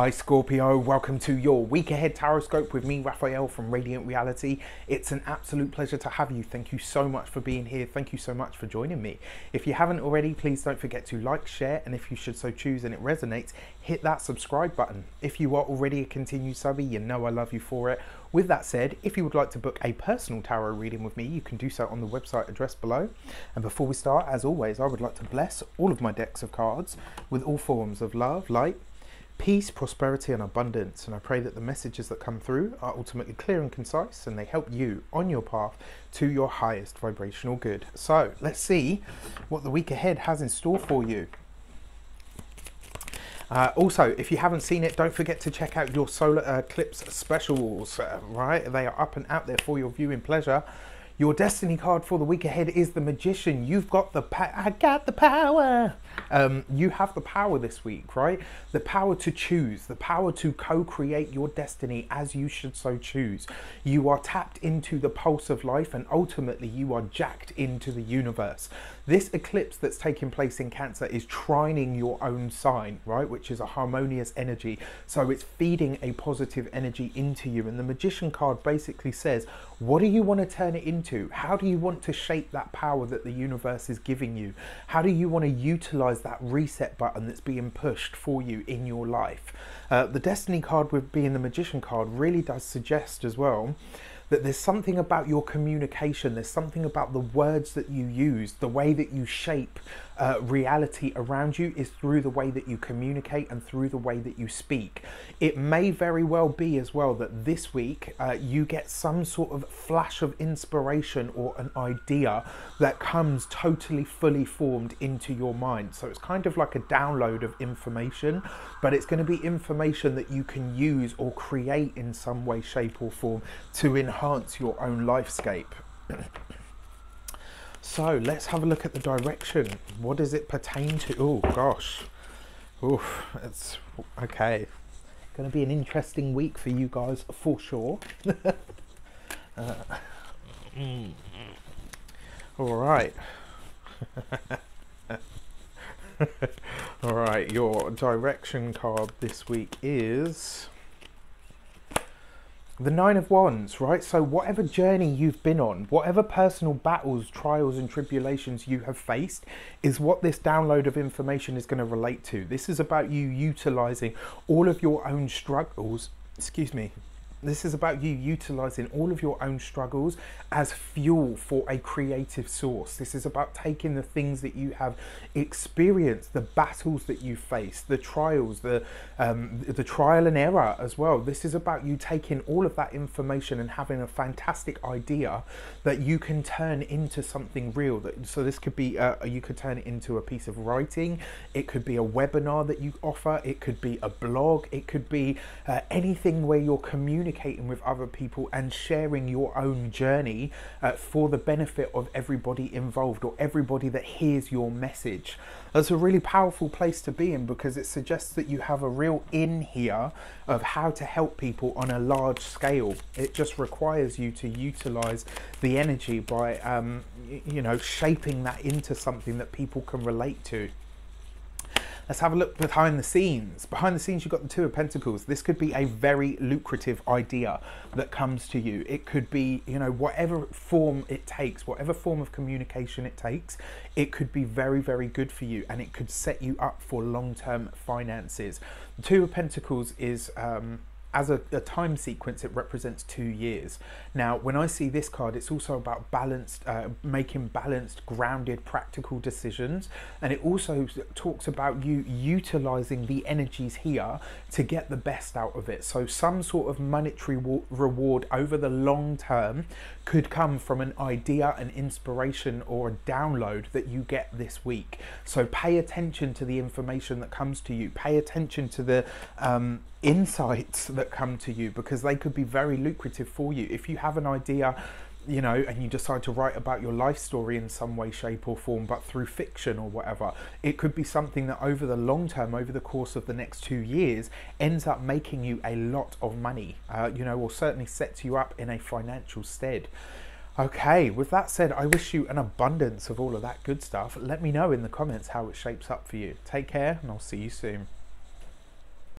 Hi Scorpio, welcome to your week ahead tarot scope with me, Raphael from Reydiant Reality. It's an absolute pleasure to have you. Thank you so much for being here. Thank you so much for joining me. If you haven't already, please don't forget to like, share, and if you should so choose and it resonates, hit that subscribe button. If you are already a continued subby, you know I love you for it. With that said, if you would like to book a personal tarot reading with me, you can do so on the website address below. And before we start, as always, I would like to bless all of my decks of cards with all forms of love, light, peace, prosperity and abundance, and I pray that the messages that come through are ultimately clear and concise and they help you on your path to your highest vibrational good. So let's see what the week ahead has in store for you. Also, if you haven't seen it, don't forget to check out your solar eclipse specials, right? They are up and out there for your viewing pleasure. Your destiny card for the week ahead is the Magician. You've got the I got the power. You have the power this week, right? The power to choose, the power to co-create your destiny as you should so choose. You are tapped into the pulse of life and ultimately you are jacked into the universe. This eclipse that's taking place in Cancer is trining your own sign, right? Which is a harmonious energy. So it's feeding a positive energy into you. And the Magician card basically says, what do you want to turn it into? How do you want to shape that power that the universe is giving you? How do you want to utilize that reset button that's being pushed for you in your life? The Destiny card, with being the Magician card, really does suggest as well that there's something about your communication, there's something about the words that you use, the way that you shape reality around you is through the way that you communicate and through the way that you speak. It may very well be as well that this week you get some sort of flash of inspiration or an idea that comes totally fully formed into your mind. So it's kind of like a download of information, but it's going to be information that you can use or create in some way, shape or form to enhance your own lifescape. So let's have a look at the direction. What does it pertain to? Oh gosh. Oof, it's okay. Going to be an interesting week for you guys for sure. All right. All right, your direction card this week is the Nine of Wands, right? So whatever journey you've been on, whatever personal battles, trials and tribulations you have faced is what this download of information is going to relate to. This is about you utilizing all of your own struggles, excuse me. This is about you utilizing all of your own struggles as fuel for a creative source. This is about taking the things that you have experienced, the battles that you face, the trials, the trial and error as well. This is about you taking all of that information and having a fantastic idea that you can turn into something real. So this could be, you could turn it into a piece of writing. It could be a webinar that you offer. It could be a blog. It could be anything where you're communicating with other people and sharing your own journey for the benefit of everybody involved or everybody that hears your message. That's a really powerful place to be in because it suggests that you have a real in here of how to help people on a large scale. It just requires you to utilize the energy by you know, shaping that into something that people can relate to. Let's have a look behind the scenes. Behind the scenes, you've got the Two of Pentacles. This could be a very lucrative idea that comes to you. It could be, you know, whatever form it takes, whatever form of communication it takes, it could be very, very good for you and it could set you up for long-term finances. The Two of Pentacles is as a time sequence, it represents 2 years. Now, when I see this card, it's also about balanced, making balanced, grounded, practical decisions. And it also talks about you utilizing the energies here to get the best out of it. So some sort of monetary reward over the long term could come from an idea, an inspiration, or a download that you get this week. So pay attention to the information that comes to you. Pay attention to the insights that come to you because they could be very lucrative for you. If you have an idea, you know, and you decide to write about your life story in some way, shape or form, but through fiction or whatever, it could be something that over the long term, over the course of the next 2 years, ends up making you a lot of money, you know, or certainly sets you up in a financial stead. Okay, with that said, I wish you an abundance of all of that good stuff. Let me know in the comments how it shapes up for you. Take care and I'll see you soon.